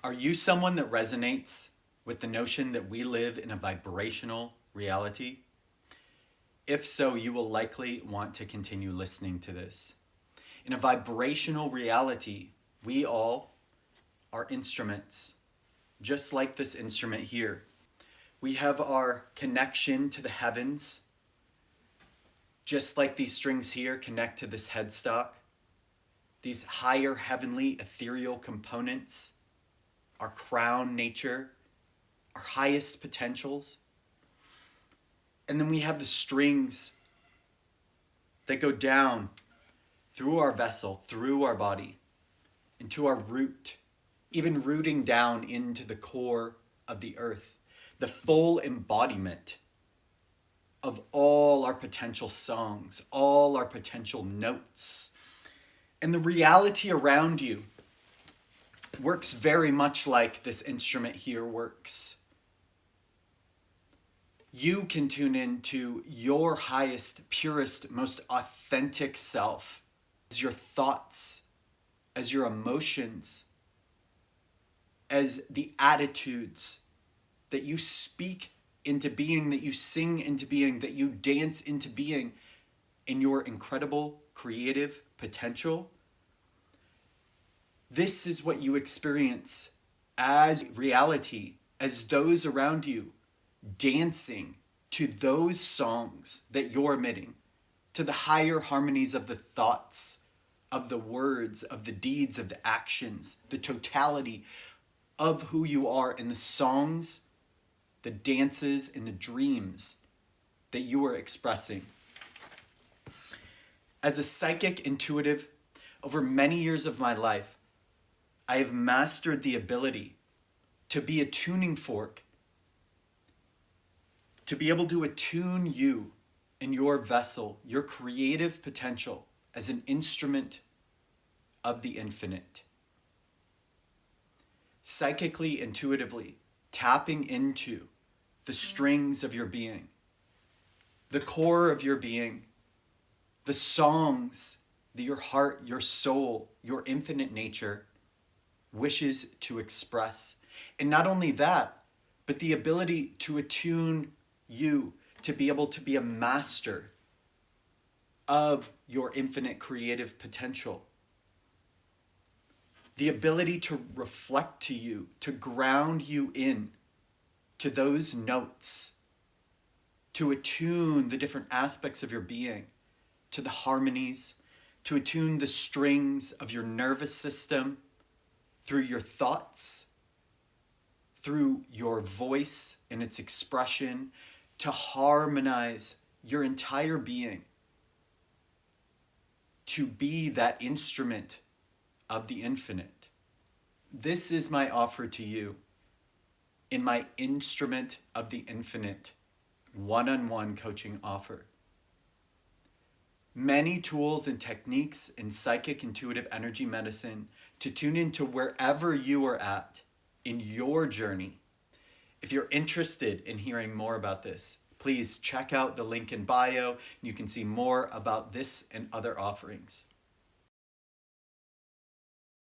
Are you someone that resonates with the notion that we live in a vibrational reality? If so, you will likely want to continue listening to this. In a vibrational reality, we all are instruments, just like this instrument here. We have our connection to the heavens, just like these strings here connect to this headstock. These higher heavenly ethereal components, our crown nature, our highest potentials. And then we have the strings that go down through our vessel, through our body, into our root, even rooting down into the core of the earth, the full embodiment of all our potential songs, all our potential notes. And the reality around you works very much like this instrument here works. You can tune into your highest, purest, most authentic self as your thoughts, as your emotions, as the attitudes that you speak into being, that you sing into being, that you dance into being in your incredible creative potential. This is what you experience as reality, as those around you dancing to those songs that you're emitting, to the higher harmonies of the thoughts, of the words, of the deeds, of the actions, the totality of who you are in the songs, the dances, and the dreams that you are expressing. As a psychic intuitive, over many years of my life, I have mastered the ability to be a tuning fork, to be able to attune you and your vessel, your creative potential as an instrument of the infinite. Psychically, intuitively, tapping into the strings of your being, the core of your being, the songs that your heart, your soul, your infinite nature wishes to express. And not only that, but the ability to attune you to be able to be a master of your infinite creative potential. The ability to reflect to you, to ground you in to those notes, to attune the different aspects of your being, to the harmonies, to attune the strings of your nervous system, through your thoughts, through your voice and its expression, to harmonize your entire being, to be that instrument of the infinite. This is my offer to you in my Instrument of the Infinite one-on-one coaching offer. Many tools and techniques in psychic intuitive energy medicine to tune into wherever you are at in your journey. If you're interested in hearing more about this, please check out the link in bio. You can see more about this and other offerings.